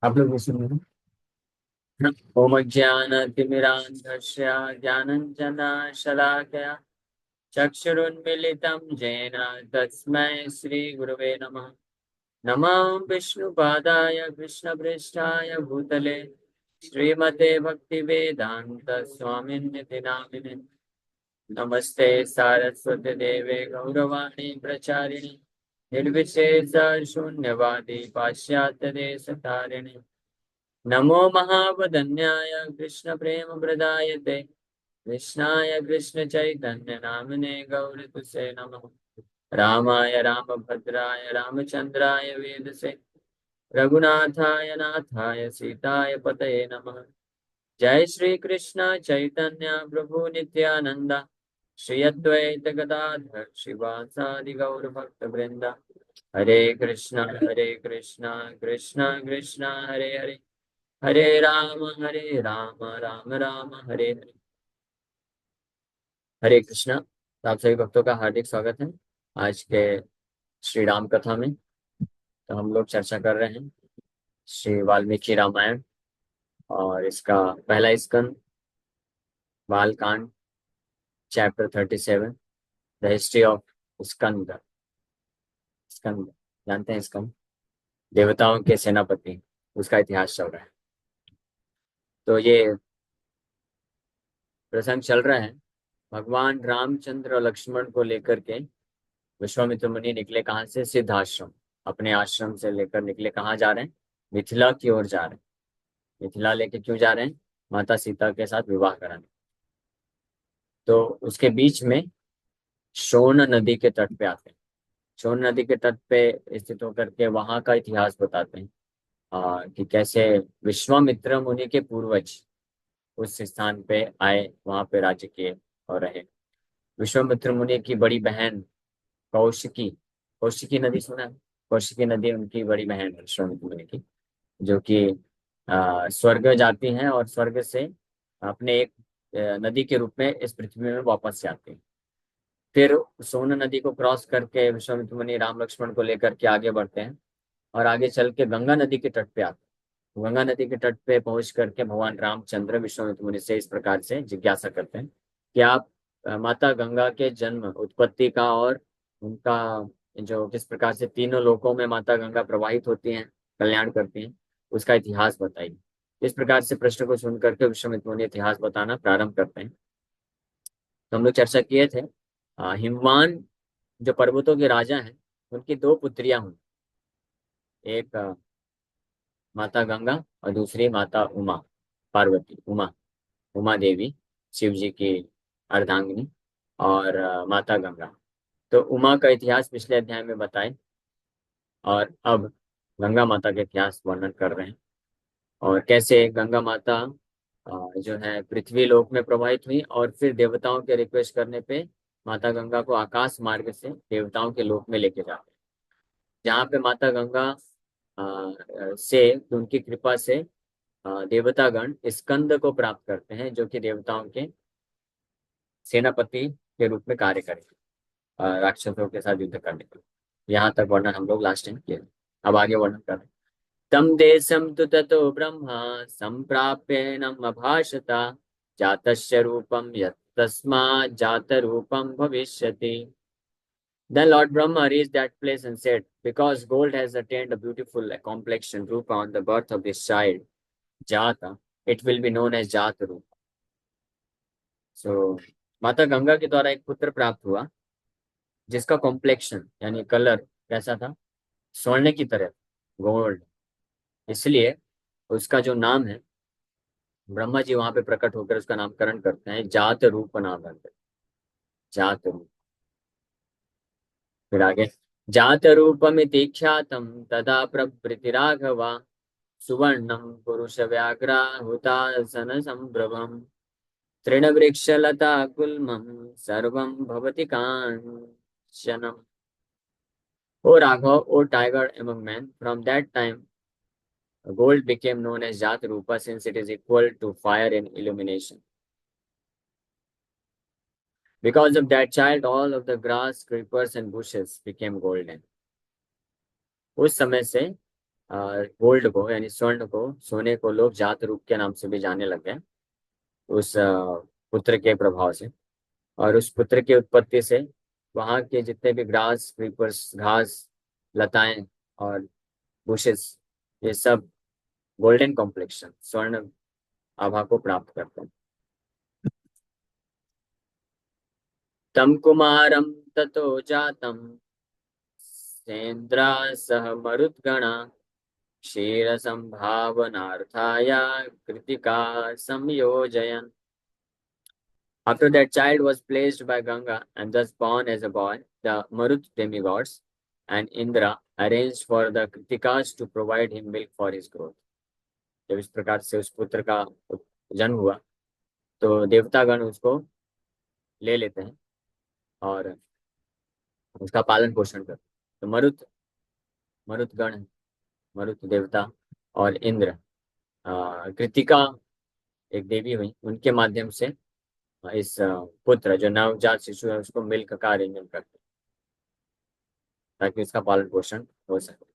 आप लोग भी सुन रहे हैं। ओम ज्ञानतिमिरान्धस्य ज्ञानञ्जनशलाकया चक्षुरुन्मीलितं येन तस्मै श्रीगुरवे नमः। नमः विष्णुपादाय कृष्णप्रेष्ठाय भूतले श्रीमते भक्तिवेदान्त स्वामिन्निति नामिने। नमस्ते सारस्वती देवे गौरवाणी प्रचारिणे निर्विशेष शून्यवादी पाश्चात्य देश तारिणे। नमो महावदन्याय कृष्ण प्रेम प्रदायते कृष्णाय कृष्ण चैतन्य नामिने गौरतुसे नमः। रामाय रामभद्राय रामचंद्राय वेदसे रघुनाथाय नाथाय सीताय पतये नमः। जय श्री कृष्ण चैतन्य प्रभु नित्यानंदा श्री अद्वैत गदाधर शिवासादि गौर भक्त वृंदा। हरे कृष्णा कृष्णा कृष्णा हरे हरे हरे राम राम राम हरे हरे। हरे कृष्णा। तो आप सभी भक्तों का हार्दिक स्वागत है आज के श्री राम कथा में। तो हम लोग चर्चा कर रहे हैं श्री वाल्मीकि रामायण और इसका पहला स्कंद बाल कांड चैप्टर 37 द हिस्ट्री ऑफ स्कंद। स्कंद जानते हैं, स्कंद देवताओं के सेनापति, उसका इतिहास चल रहा है। तो ये प्रसंग चल रहा है भगवान रामचंद्र और लक्ष्मण को लेकर के। विश्वामित्र मुनि निकले कहाँ से? सिद्धाश्रम। अपने आश्रम से लेकर निकले, कहाँ जा रहे हैं? मिथिला की ओर जा रहे हैं। मिथिला लेके क्यों जा रहे हैं? माता सीता के साथ विवाह कराने। तो उसके बीच में सोन नदी के तट पे आते हैं। सोन नदी के तट पे स्थित होकर के वहां का इतिहास बताते हैं कि कैसे विश्वामित्र मुनि के पूर्वज उस स्थान पे आए, वहां पे राज्य किए और रहे। विश्वामित्र मुनि की बड़ी बहन कौशिकी, कौशिकी नदी सुना है? कौशिकी नदी उनकी बड़ी बहन है विश्वामित्र मुनि की, जो कि स्वर्ग जाती हैं और स्वर्ग से अपने एक नदी के रूप में इस पृथ्वी में वापस से आती हैं। फिर सोन नदी को क्रॉस करके विश्वामित्र मुनि राम लक्ष्मण को लेकर के आगे बढ़ते हैं और आगे चल के गंगा नदी के तट पे आते हैं। गंगा नदी के तट पे पहुंच करके भगवान रामचंद्र विश्वामित्र मुनि से इस प्रकार से जिज्ञासा करते हैं कि आप माता गंगा के जन्म उत्पत्ति का और उनका जो किस प्रकार से तीनों लोकों में माता गंगा प्रवाहित होती हैं, कल्याण करती हैं, उसका इतिहास बताइए। इस प्रकार से प्रश्न को सुन करके विश्वामित्र मुनि इतिहास बताना प्रारंभ करते हैं। तो हम लोग चर्चा किए थे हिमवान जो पर्वतों के राजा हैं, उनकी दो पुत्रियां हुई। एक माता गंगा और दूसरी माता उमा, पार्वती, उमा, उमा देवी, शिव जी की अर्धांगिनी, और माता गंगा। तो उमा का इतिहास पिछले अध्याय में बताए और अब गंगा माता के इतिहास वर्णन कर रहे हैं और कैसे गंगा माता जो है पृथ्वी लोक में प्रवाहित हुई और फिर देवताओं के रिक्वेस्ट करने पे माता गंगा को आकाश मार्ग से देवताओं के लोक में लेके जाते हैं, जहाँ पे माता गंगा से उनकी कृपा से देवतागण स्कंद को प्राप्त करते हैं, जो कि देवताओं के सेनापति के रूप में कार्य करेंगे राक्षसों के साथ युद्ध करने के लिए। यहाँ तक वर्णन हम लोग लास्ट टाइम किए। अब आगे वर्णन कर रहे हैं। तम देशम तु ततो ब्रह्मा संप्राप्य अभाषता जातस्य रूपम यत्तस्मात् जात रूपम भविष्यति। Then Lord Brahma reached that place and said, because gold has attained a beautiful complexion, Rupa, on the birth of this child, Jata, it will be known as Jata Rupa. So, माता गंगा के द्वारा एक पुत्र प्राप्त हुआ जिसका complexion यानी colour कैसा था? स्वर्ण की तरह, गोल्ड। इसलिए उसका जो नाम है, ब्रह्मा जी वहां पे प्रकट होकर उसका नामकरण करते हैं, जात रूप नाम रखते हैं। जात रूप। फिर आगे, जात रूपमिति ख्यातम तदा प्रभृति राघवा सुवर्णम पुरुष व्याघ्राहुतासन संभ्रमम तृणवृक्षलता गुल्मम सर्वम भवति कांचनम। O Raghav, O tiger among men, from that time gold became known as Jat Rupa since it is equal to fire in illumination. Because of that child, all of the grass, creepers and bushes became golden. उस समय से gold को यानी स्वर्ण को, सोने को लोग जात रूप के नाम से भी जाने लग गए उस पुत्र के प्रभाव से। और उस पुत्र की उत्पत्ति से वहाँ के जितने भी ग्रास क्रीपर्स, घास, लताएं और बुशेस, ये सब गोल्डन कॉम्प्लेक्शन, स्वर्ण आभा को प्राप्त करते हैं। तम कुमारम ततो जातम सेन्द्रा सह मरुद्गणा क्षीर संभावनार्थाय Kritika संयोजयन्। After that child was placed by Ganga and thus born as a boy, the Marut demigods and Indra arranged for the Kritikas to provide him milk for his growth. जब इस प्रकार से उस पुत्र का जन्म हुआ तो देवतागण उसको ले लेते हैं और उसका पालन पोषण करते हैं। तो मरुत, मरुतगण, मरुत देवता और इंद्र, कृतिका एक देवी हुई, उनके माध्यम से इस पुत्र जो नवजात शिशु है उसको मिल्क का अरेंजमेंट करते हैं ताकि उसका पालन पोषण हो सके।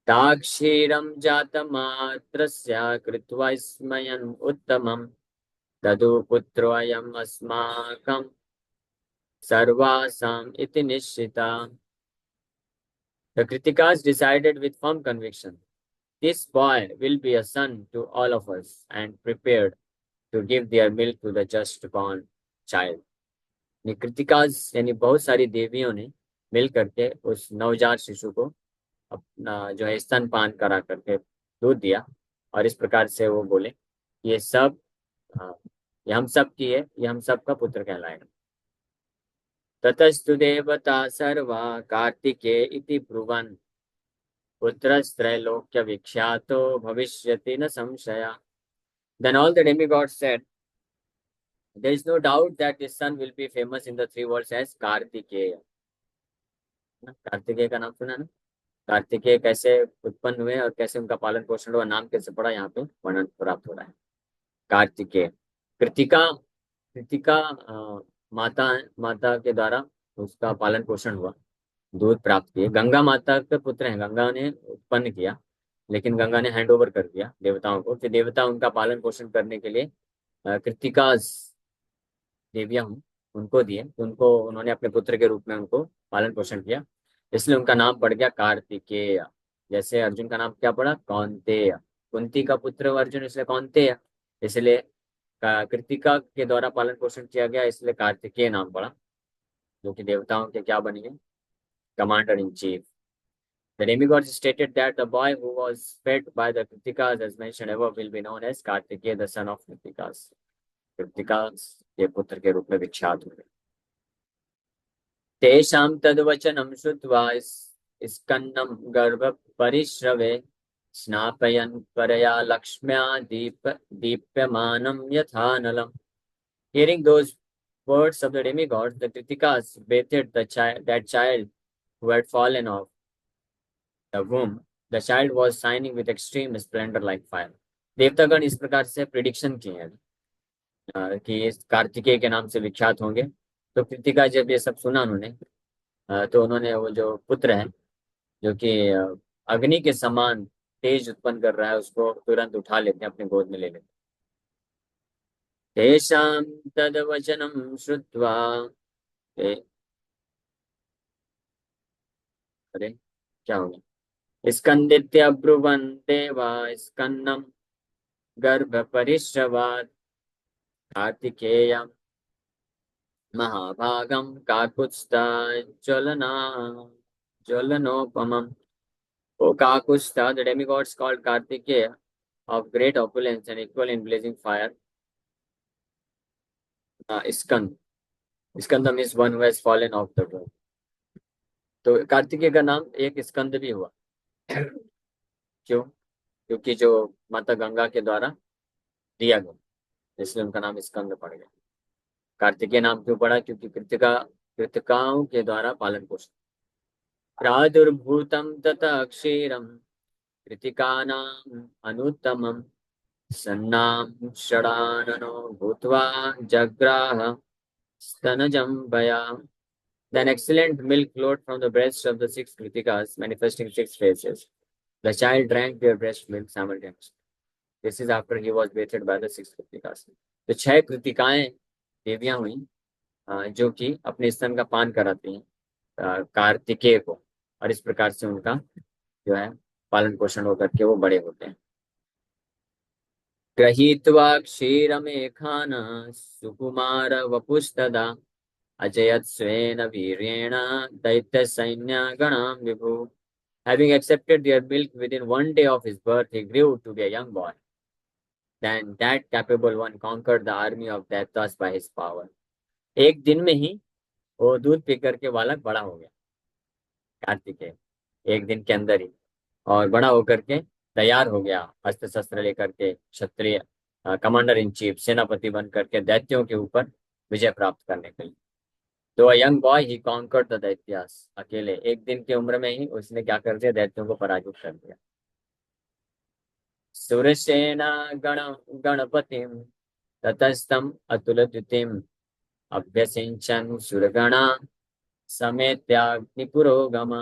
ताक्षीरं जातमात्रस्य कृत्वा स्मयन् उत्तमं ददु पुत्रोऽयम् अस्माकं सर्वासाम् इति निश्चिता। The Kritikas decided with firm conviction, this boy will be a son to all of us, and prepared to give their milk to the just born child. कृतिकास यानी बहुत सारी देवियों ने मिल करके उस नवजात शिशु को अपना जो है स्तनपान करा करके दूध दिया और इस प्रकार से वो बोले ये सब ये हम सब की है, ये हम सब का पुत्र कहलाएगा। ततस्तु देवता सर्वा कार्तिके इति ब्रुवन् पुत्रस्त्रैलोक्य विख्यातो भविष्यति न संशया। Then all the demigods said, there is no doubt that this son will be famous in the three worlds as Kartikeya. Kartikeya का नाम सुना ना? कार्तिकेय कैसे उत्पन्न हुए और कैसे उनका पालन पोषण हुआ, नाम कैसे पड़ा, यहाँ पे वर्णन प्राप्त हो रहा है। कार्तिकेय, कृतिका, कृतिका माता, माता के द्वारा उसका पालन पोषण हुआ, दूध प्राप्त किए। गंगा माता के पुत्र हैं, गंगा ने उत्पन्न किया लेकिन गंगा ने हैंड ओवर कर दिया देवताओं को, फिर देवता उनका पालन पोषण करने के लिए कृतिका देवियां हूँ उनको दिए, उनको उन्होंने अपने पुत्र के रूप में उनको पालन पोषण किया, इसलिए उनका नाम पड़ गया कार्तिकेय। जैसे अर्जुन का नाम क्या पड़ा? कौन्तेय। कुंती का पुत्र अर्जुन इसलिए कौन्तेय, इसलिए कृतिका के द्वारा पालन पोषण किया गया इसलिए कार्तिकेय नाम पड़ा, जो कि देवताओं के क्या बनी है? Commander in chief. The demigods stated that the boy who was fed by the Kritikas as mentioned above will be known as Kartikeya, the son of Kritikas. कृतिकास के पुत्र के रूप में विख्यात हुए। तेषां तद्वचनं श्रुत्वा स्कन्नं गर्भ परिश्रवे स्नापयन् परया लक्ष्म्या दीप्यमानं यथानलम्। Hearing those words of the demigods, the Kritikas bathed that child who had fallen off the womb. The child was shining with extreme splendor like fire. देवतागण इस प्रकार से प्रिडिक्शन किए हैं कि कार्तिकेय के नाम से विख्यात होंगे। तो कृतिका जब ये सब सुना उन्होंने, तो उन्होंने वो जो पुत्र है जो कि अग्नि के समान तेज उत्पन्न कर रहा है उसको तुरंत उठा लेते हैं, अपने गोद में ले लेते हैं। तेषां तद्वचनं श्रुत्वा, अरे क्या हो गया? स्कंदित्य ब्रुवन् देवा स्कन्नं गर्भ परिश्रवात् कार्तिकेयम् महाभागम काकुत्स्था ज्वलनोपमम्। O Kakusta, the demigods called Kartikeya, of great opulence and equal in blazing fire. Skand. Skanda means one who has fallen off the womb. तो कार्तिकेय का नाम एक स्कंद भी हुआ। क्यों? क्योंकि जो माता गंगा के द्वारा दिया गया, इसलिए उनका नाम स्कंद पड़ गया। कार्तिकेय नाम क्यों पड़ा? क्योंकि कृतिकाओं के द्वारा पालन पोषण। प्रादुर्भूतं तथा क्षीरं कृतिकानाम् अनुत्तमम् सन्नां षडाननो भूत्वा जग्राह स्तनजम्बया। Then excellent milk flowed from the breasts of the six Kritikas, manifesting six faces. The child drank their breast milk simultaneously. This is after he was bathed by the six Krittikas. तो 6 कृतिकाएं देवियां हुई जो कि अपने स्तन का पान कराती हैं कार्तिकेय को, और इस प्रकार से उनका जो है पालन पोषण होकर के वो बड़े होते हैं। गृहीत्वा क्षीरमेखान सुकुमार वपुस्तदा अजयत स्वेन वीर्येण दैत्य सैन्य गणाम विभु। Having accepted their milk within 1 day of his birth, he grew to be a young boy. Then that capable one conquered the army of Daityas by his power. एक दिन में ही वो दूध पी करके बालक बड़ा हो गया, कार्तिकेय, एक दिन के अंदर ही, और बड़ा होकर के तैयार हो गया अस्त्र शस्त्र लेकर के, क्षत्रिय कमांडर इन चीफ, सेनापति बन करके दैत्यों के ऊपर विजय प्राप्त करने के लिए। तो a young boy he conquered the daityas, अकेले एक दिन की उम्र में ही उसने क्या कर दिया, दैत्यों को पराजित कर दिया। सुरसेना गण गणपतिम ततस्तम अतुलद्युतिम अभ्यसिंचन सुरगणा समेत्याग्निपुरोगमा।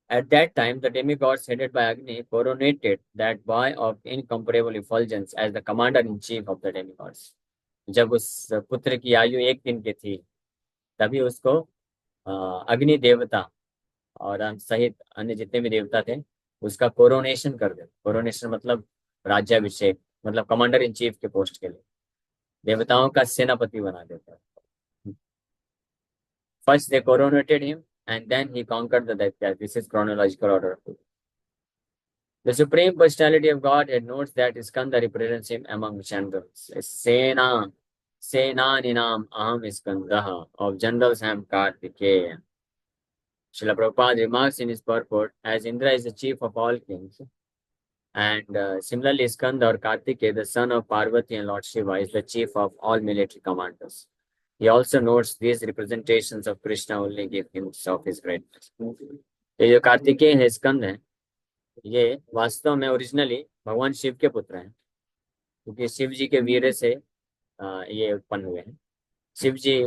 At that time, the demigods headed by Agni coronated that boy of incomparable effulgence as the commander-in-chief of the demigods. जब उस पुत्र की आयु एक दिन की थी, तभी उसको अग्नि देवता और सहित अन्य जितने भी देवता थे उसका कोरोनेशन कर दे। कोरोनेशन मतलब राज्याभिषेक, मतलब कमांडर इन चीफ के पोस्ट के लिए देवताओं का सेनापति बना देता है। First they coronated him and then he conquered the Daityas. This is chronological order. The supreme personality of Godhead notes that Skanda represents him among generals. Senaninam aham Skandaha. Of generals I am Kartikeya. Srila Prabhupada remarks in his purport, as Indra is the chief of all kings, and similarly Skanda or Kartikeya, the son of Parvati and Lord Shiva, is the chief of all military commanders. He also notes these representations of Krishna only give hints of his greatness. ये जो कार्तिकेय है, स्कंद है, ये वास्तव में originally भगवान शिव के पुत्र हैं, क्योंकि शिव जी के वीर्य से ये उत्पन्न हुए हैं। शिव जी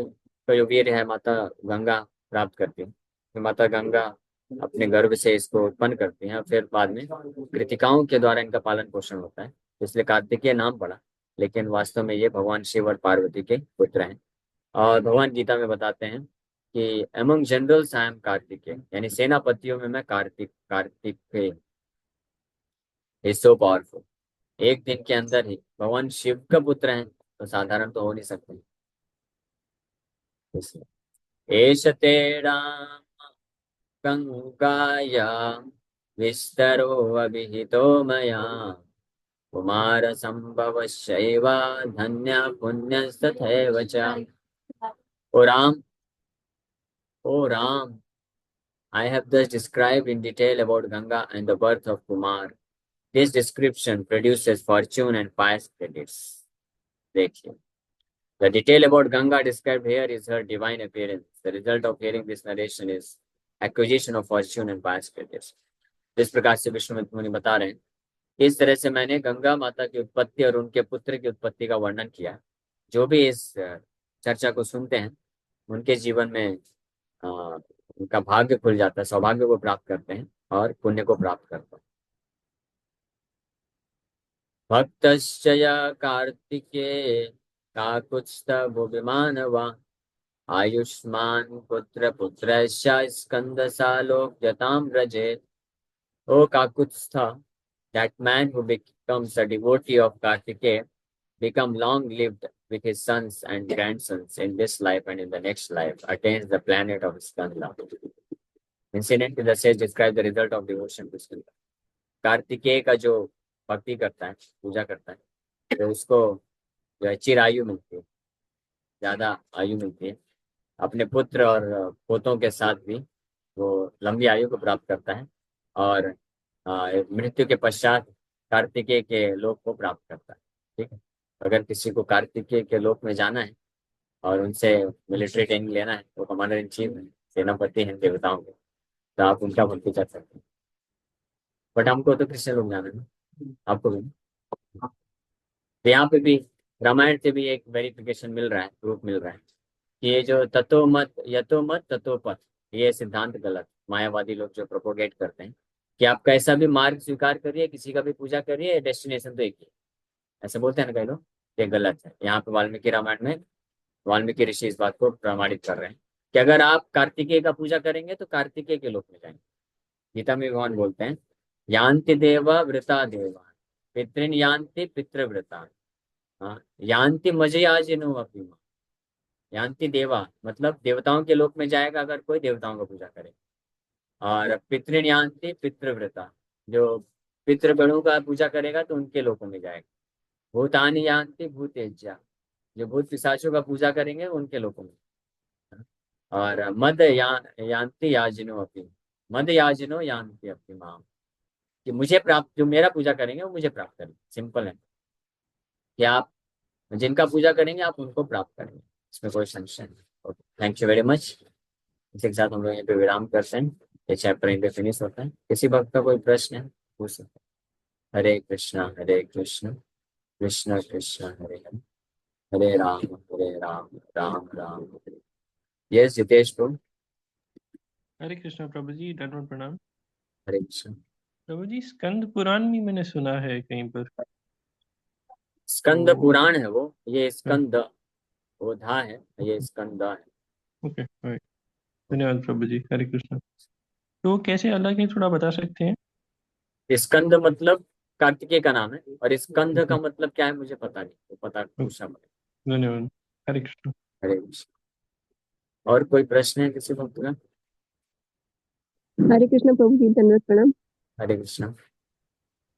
का जो वीर्य है माता गंगा प्राप्त करती है, तो माता गंगा अपने गर्भ से इसको उत्पन्न करती हैं, और फिर बाद में कृतिकाओं के द्वारा इनका पालन पोषण होता है, इसलिए कार्तिकेय नाम पड़ा, लेकिन वास्तव में ये भगवान शिव और पार्वती के पुत्र हैं। और भगवान गीता में बताते हैं कि among generals I am Kartikeya, यानी सेनापतियों में मैं कार्तिकेय इज सो पावरफुल। एक दिन के अंदर ही भगवान शिव का पुत्र हैं, तो साधारण तो हो नहीं सकते, इसलिए एष तेरा गंगाया विस्तरो अभिहितो मया कुमार संभव शैव धन्य पुण्यस्तथैव च। ओ राम, ओ Ram, I have thus described in detail about Ganga and the birth of Kumar. This description produces fortune and pious credits. देखिए, the detail about Ganga described here is her divine appearance. The result of hearing this narration is acquisition of fortune and pious credits. जिस प्रकार से विष्णु मुनि बता रहे हैं, इस तरह से मैंने गंगा माता की उत्पत्ति और उनके पुत्र की उत्पत्ति का वर्णन किया। जो भी इस चर्चा को सुनते हैं उनके जीवन में उनका भाग्य खुल जाता है, सौभाग्य को प्राप्त करते हैं और पुण्य को प्राप्त करते हैं। भक्तश्चय कार्तिके काकुत्स्थभुविमानवा आयुष्मान पुत्र पुत्रस्य स्कंदसालोक्यतां व्रजेत्। O Kakutstha, that man who becomes a devotee of Kartikeya become long lived with his sons and grandsons in this life and in the next life, attains the planet of Skanda. Incidentally, the sage describes the result of devotion to Skanda. Kartikeya का जो भक्ति करता है, पूजा करता है, तो उसको जो है चिर आयु मिलती है, ज्यादा आयु मिलती है। अपने पुत्र और पोतों के साथ भी वो लंबी आयु को प्राप्त करता है, और मृत्यु के पश्चात कार्तिकेय के लोक को प्राप्त करता है। ठीक है, अगर किसी को कार्तिकेय के लोक में जाना है और उनसे मिलिट्री ट्रेनिंग लेना है, वो कमांडर इन चीफ है, सेनापति हैं देवताओं के, तो आप उनका भक्ति कर सकते हैं। बट हमको तो कृष्ण लोग जाना है ना, आपको भी। तो यहाँ पे भी रामायण से भी एक वेरिफिकेशन मिल रहा है, प्रूफ मिल रहा है कि ये जो तत्व मत यतो मत तत्व पथ, ये सिद्धांत गलत मायावादी लोग जो प्रोपोगेट करते हैं, कि आप कैसा भी मार्ग स्वीकार करिए, किसी का भी पूजा करिए, डेस्टिनेशन तो एक ही है। ऐसे बोलते हैं ना कई लोग, ये गलत है। यहाँ पे वाल्मीकि रामायण में वाल्मीकि ऋषि इस बात को प्रमाणित कर रहे हैं कि अगर आप कार्तिकेय का पूजा करेंगे तो कार्तिकेय के लोक में जाएंगे। गीता में भगवान बोलते हैं, यान्ति देवा वृता देवा, पितृन यान्ति पितृव्रता, हाँ यान्ति मजयाजिनो अपि, यान्ति देवा मतलब देवताओं के लोक में जाएगा अगर कोई देवताओं का पूजा करे। और पितृन यान्ति पितृव्रता, जो पितृगणों का पूजा करेगा तो उनके लोकों में जाएगा। भूतानि यान्ति भूतेज्या, जो भूत पिशाचों का पूजा करेंगे उनके लोकों में। और यान्ति याजिनो अपि, मद याजिनो यान्ति अपि माम, कि मुझे प्राप्त, जो मेरा पूजा करेंगे वो मुझे प्राप्त करेंगे। सिंपल है कि आप जिनका पूजा करेंगे आप उनको प्राप्त करेंगे, इसमें कोई संशय नहीं। Okay, thank you very much. इसी के साथ हम लोग यहाँ पे विराम करते हैं। ये चैप्टर यहीं पे फिनिश होता है। किसी वक्त का कोई प्रश्न है पूछ सकते हैं। हरे कृष्ण कृष्ण कृष्ण हरे हरे, हरे राम राम राम हरे। यस जितेश को। हरे कृष्णा प्रभु जी, दंडवत प्रणाम। हरे कृष्ण। प्रभु जी, स्कंद पुराण भी मैंने सुना है कहीं पर। स्कंद तो पुराण है वो, ये हाँ, स्कंद, वो धा है, ये स्कंद है। Okay, right. धन्यवाद प्रभु जी, हरे कृष्णा। तो कैसे अलग है, थोड़ा बता सकते हैं? स्कंद मतलब कार्तिकेय का नाम है, और स्कंद ओके, का मतलब क्या है मुझे पता नहीं, तो पता ओके, पूछना पड़ेगा। धन्यवाद, हरे कृष्णा। हरे कृष्ण। और कोई प्रश्न है किसी भक्त का? हरे कृष्ण प्रभु जी, दंडवत प्रणाम। हरे कृष्ण।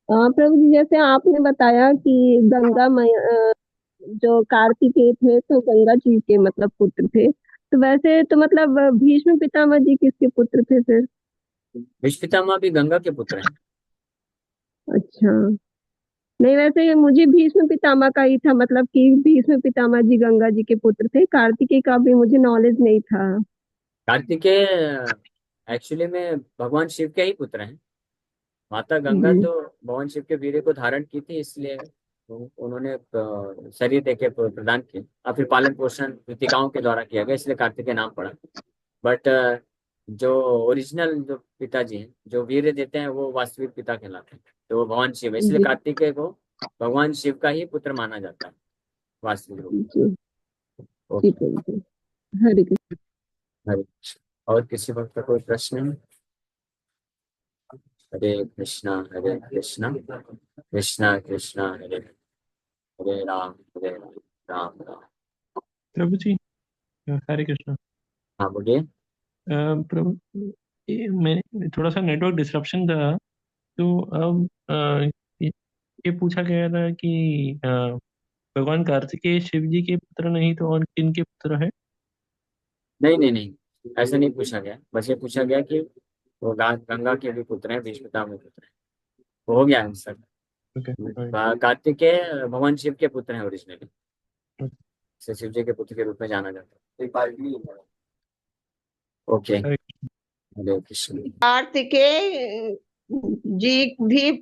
प्रभु जी, जैसे आपने बताया कि गंगा जो कार्तिकेय थे तो गंगा जी के मतलब पुत्र थे, तो वैसे तो मतलब भीष्म पितामह जी किसके पुत्र थे फिर? भीष्म पितामह भी गंगा के पुत्र हैं। अच्छा। नहीं, वैसे मुझे भीष्म पितामह का ही था, मतलब कि भीष्म पितामह जी गंगा जी के पुत्र थे, कार्तिकेय का भी मुझे नॉलेज नहीं था। कार्तिकेय एक्चुअली में भगवान शिव के ही पुत्र हैं। माता गंगा जी तो भगवान शिव के वीर्य को धारण की थी, इसलिए उन्होंने शरीर देके प्रदान किए, और फिर पालन पोषण कृतिकाओं के द्वारा किया गया, इसलिए कार्तिकेय नाम पड़ा। बट जो ओरिजिनल जो पिताजी हैं, जो वीर्य देते हैं, वो वास्तविक पिता कहलाते हैं, तो वो भगवान शिव है, इसलिए जी कार्तिकेय को भगवान शिव का ही पुत्र माना जाता है वास्तविक रूप जी में। जी ओके। प्रभु जी, हरे कृष्ण। हरे कृष्ण। और किसी वक्त का कोई प्रश्न है? हरे कृष्णा कृष्णा कृष्णा हरे हरे राम राम राम। प्रभु जी, हरे कृष्णा। हाँ बोलिए। प्रभु, मैंने थोड़ा सा नेटवर्क डिसरप्शन था। तो अब ये पूछा गया था कि भगवान कार्तिकेय शिव जी के पुत्र नहीं तो और किन के पुत्र है? नहीं नहीं नहीं, ऐसा नहीं पूछा गया, बस ये पूछा गया कि वो गंगा के भी पुत्र हैं, भीष्म पितामह पुत्र हैं। वो हो गया आंसर। ओके, कार्तिकेय भगवान शिव के पुत्र हैं ओरिजिनली, इसे शिव जी के पुत्र के रूप में जाना जाता है। ओके। हरे हरे कृष्ण। कार्तिकेय जी भी